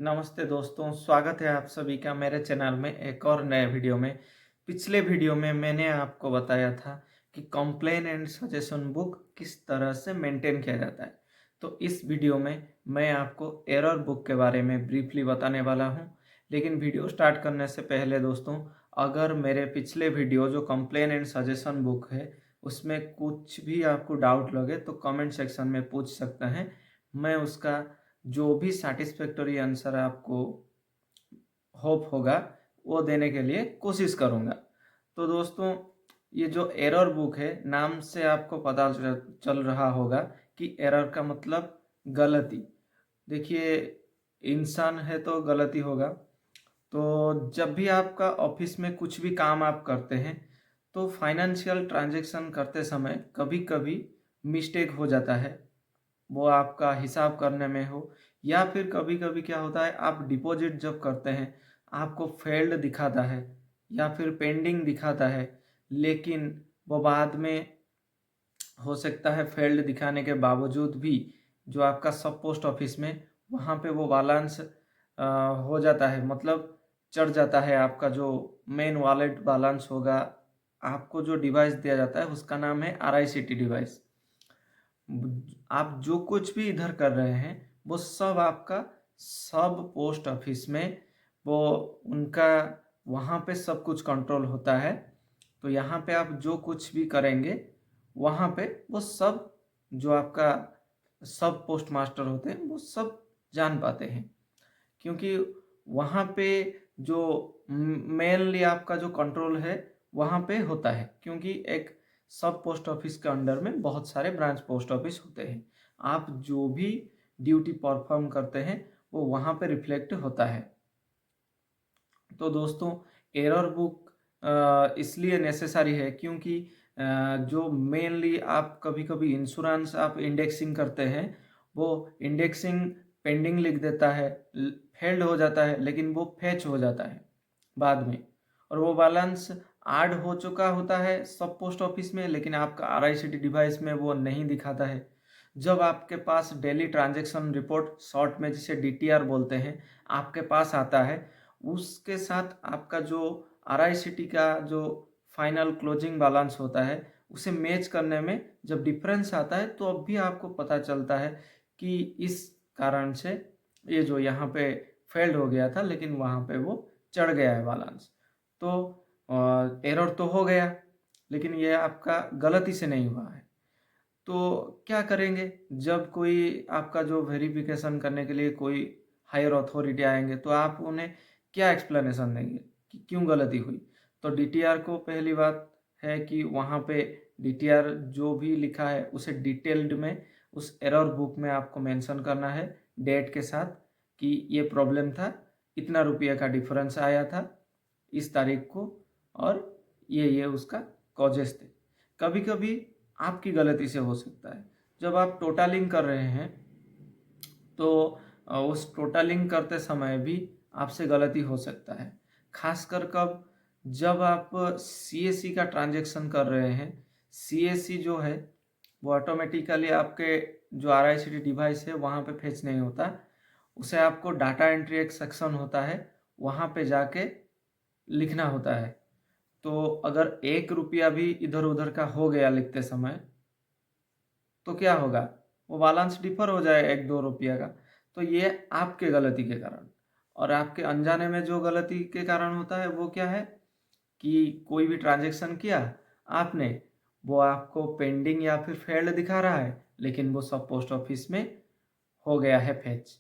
नमस्ते दोस्तों, स्वागत है आप सभी का मेरे चैनल में एक और नए वीडियो में। पिछले वीडियो में मैंने आपको बताया था कि कंप्लेन एंड सजेशन बुक किस तरह से मेंटेन किया जाता है। तो इस वीडियो में मैं आपको एरर बुक के बारे में ब्रीफली बताने वाला हूं। लेकिन वीडियो स्टार्ट करने से पहले दोस्तों, अगर मेरे पिछले वीडियो जो कंप्लेन एंड सजेशन बुक है उसमें कुछ भी आपको डाउट लगे तो कमेंट सेक्शन में पूछ सकते हैं। मैं उसका जो भी सैटिस्फैक्टरी आंसर आपको होप होगा वो देने के लिए कोशिश करूँगा। तो दोस्तों, ये जो एरर बुक है, नाम से आपको पता चल रहा होगा कि एरर का मतलब गलती। देखिए, इंसान है तो गलती होगा। तो जब भी आपका ऑफिस में कुछ भी काम आप करते हैं तो फाइनेंशियल ट्रांजैक्शन करते समय कभी कभी मिस्टेक हो जाता है। वो आपका हिसाब करने में हो, या फिर कभी कभी क्या होता है, आप डिपॉजिट जब करते हैं आपको फेल्ड दिखाता है या फिर पेंडिंग दिखाता है। लेकिन वो बाद में हो सकता है फेल्ड दिखाने के बावजूद भी जो आपका सब पोस्ट ऑफिस में वहाँ पे वो बैलेंस हो जाता है, मतलब चढ़ जाता है। आपका जो मेन वॉलेट बैलेंस होगा, आपको जो डिवाइस दिया जाता है उसका नाम है RICT डिवाइस। आप जो कुछ भी इधर कर रहे हैं वो सब आपका सब पोस्ट ऑफिस में वो उनका वहाँ पे सब कुछ कंट्रोल होता है। तो यहाँ पे आप जो कुछ भी करेंगे वहाँ पे वो सब जो आपका सब पोस्ट मास्टर होते हैं वो सब जान पाते हैं। क्योंकि वहाँ पे जो मेनली आपका जो कंट्रोल है वहाँ पे होता है, क्योंकि एक सब पोस्ट ऑफिस के अंडर में बहुत सारे ब्रांच पोस्ट ऑफिस होते हैं। आप जो भी ड्यूटी परफॉर्म करते हैं वो वहाँ पे रिफ्लेक्ट होता है। तो दोस्तों, एरर बुक इसलिए नेसेसरी है क्योंकि जो मेनली आप कभी कभी इंश्योरेंस आप इंडेक्सिंग करते हैं, वो इंडेक्सिंग पेंडिंग लिख देता है, फेल्ड हो जाता है, लेकिन वो फैच हो जाता है बाद में। और वो बैलेंस ऐड हो चुका होता है सब पोस्ट ऑफिस में, लेकिन आपका RICT डिवाइस में वो नहीं दिखाता है। जब आपके पास डेली ट्रांजैक्शन रिपोर्ट, शॉर्ट में जिसे DTR बोलते हैं, आपके पास आता है, उसके साथ आपका जो RICT का जो फाइनल क्लोजिंग बैलेंस होता है उसे मैच करने में जब डिफरेंस आता है तो अब भी आपको पता चलता है कि इस कारण से ये जो यहाँ पे फेल्ड हो गया था, लेकिन वहाँ पे वो चढ़ गया है बैलेंस। तो एरर तो हो गया, लेकिन ये आपका गलती से नहीं हुआ है। तो क्या करेंगे जब कोई आपका जो वेरिफिकेशन करने के लिए कोई हायर अथॉरिटी आएंगे, तो आप उन्हें क्या एक्सप्लेनेशन देंगे कि क्यों गलती हुई। तो DTR को पहली बात है कि वहाँ पे DTR जो भी लिखा है उसे डिटेल्ड में उस एरर बुक में आपको मेंशन करना है, डेट के साथ, कि ये प्रॉब्लम था, इतना रुपये का डिफरेंस आया था इस तारीख को, और ये उसका कॉजेस थे। कभी कभी आपकी गलती से हो सकता है। जब आप टोटलिंग कर रहे हैं तो उस टोटलिंग करते समय भी आपसे गलती हो सकता है। खासकर कब, जब आप CAC का ट्रांजैक्शन कर रहे हैं। CAC जो है वो ऑटोमेटिकली आपके जो RICT डिवाइस है वहाँ पे फेच नहीं होता। उसे आपको डाटा एंट्री एक सेक्शन होता है, वहाँ पे जाके लिखना होता है। तो अगर 1 रुपया भी इधर उधर का हो गया लिखते समय तो क्या होगा, वो बैलेंस डिफर हो जाए 1-2 रुपया का। तो ये आपके गलती के कारण, और आपके अनजाने में जो गलती के कारण होता है वो क्या है कि कोई भी ट्रांजैक्शन किया आपने, वो आपको पेंडिंग या फिर फेल्ड दिखा रहा है, लेकिन वो सब पोस्ट ऑफिस में हो गया है फेच,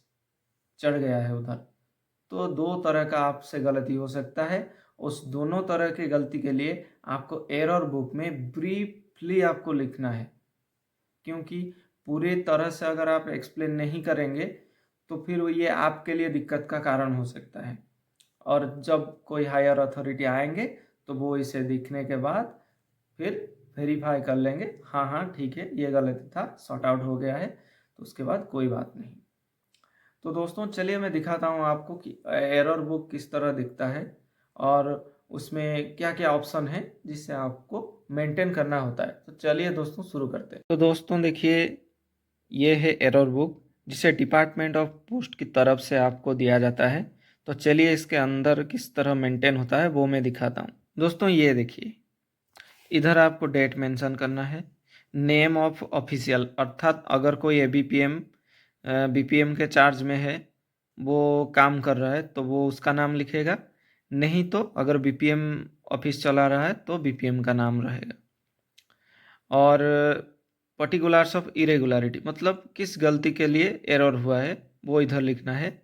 चढ़ गया है उधर। तो दो तरह का आपसे गलती हो सकता है। उस दोनों तरह की गलती के लिए आपको एरर बुक में ब्रीफली आपको लिखना है, क्योंकि पूरी तरह से अगर आप एक्सप्लेन नहीं करेंगे तो फिर ये आपके लिए दिक्कत का कारण हो सकता है। और जब कोई हायर अथॉरिटी आएंगे तो वो इसे देखने के बाद फिर वेरीफाई कर लेंगे, हाँ हाँ ठीक है ये गलती था, सॉर्ट आउट हो गया है, तो उसके बाद कोई बात नहीं। तो दोस्तों चलिए मैं दिखाता हूँ आपको कि एरर बुक किस तरह दिखता है और उसमें क्या क्या ऑप्शन है जिससे आपको मेंटेन करना होता है। तो चलिए दोस्तों शुरू करते हैं। तो दोस्तों देखिए, ये है एरर बुक। जिसे डिपार्टमेंट ऑफ पोस्ट की तरफ से आपको दिया जाता है। तो चलिए इसके अंदर किस तरह मेंटेन होता है वो मैं दिखाता हूँ। दोस्तों ये देखिए, इधर आपको डेट मेंशन करना है, नेम ऑफ ऑफिशियल, अर्थात अगर कोई एबीपीएम बीपीएम के चार्ज में है, वो काम कर रहा है तो वो उसका नाम लिखेगा, नहीं तो अगर बीपीएम ऑफिस चला रहा है तो बीपीएम का नाम रहेगा। और पर्टिकुलर्स ऑफ इरेगुलरिटी, मतलब किस गलती के लिए एरर हुआ है वो इधर लिखना है।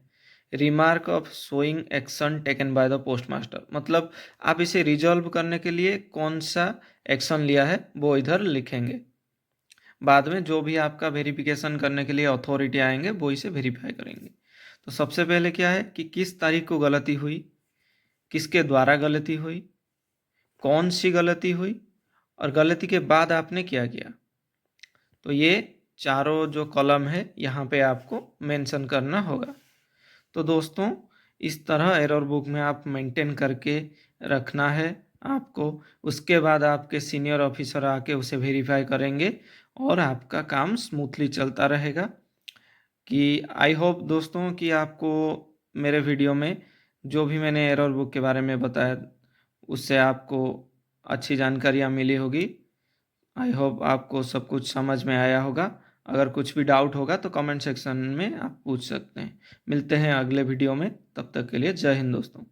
Remark of showing action taken by the postmaster, मतलब आप इसे रिजॉल्व करने के लिए कौन सा एक्शन लिया है वो इधर लिखेंगे। बाद में जो भी आपका वेरिफिकेशन करने के लिए अथॉरिटी आएंगे वो इसे वेरीफाई करेंगे। तो सबसे पहले क्या है कि किस तारीख को गलती हुई, किसके द्वारा गलती हुई, कौन सी गलती हुई, और गलती के बाद आपने क्या किया। तो ये चारों जो कॉलम है यहाँ पे आपको मेंशन करना होगा। तो दोस्तों इस तरह एरर बुक में आप मेंटेन करके रखना है आपको। उसके बाद आपके सीनियर ऑफिसर आके उसे वेरीफाई करेंगे और आपका काम स्मूथली चलता रहेगा। कि आई होप दोस्तों कि आपको मेरे वीडियो में जो भी मैंने एरर बुक के बारे में बताया उससे आपको अच्छी जानकारियाँ मिली होगी। आई होप आपको सब कुछ समझ में आया होगा। अगर कुछ भी डाउट होगा तो कमेंट सेक्शन में आप पूछ सकते हैं। मिलते हैं अगले वीडियो में, तब तक के लिए जय हिंद दोस्तों।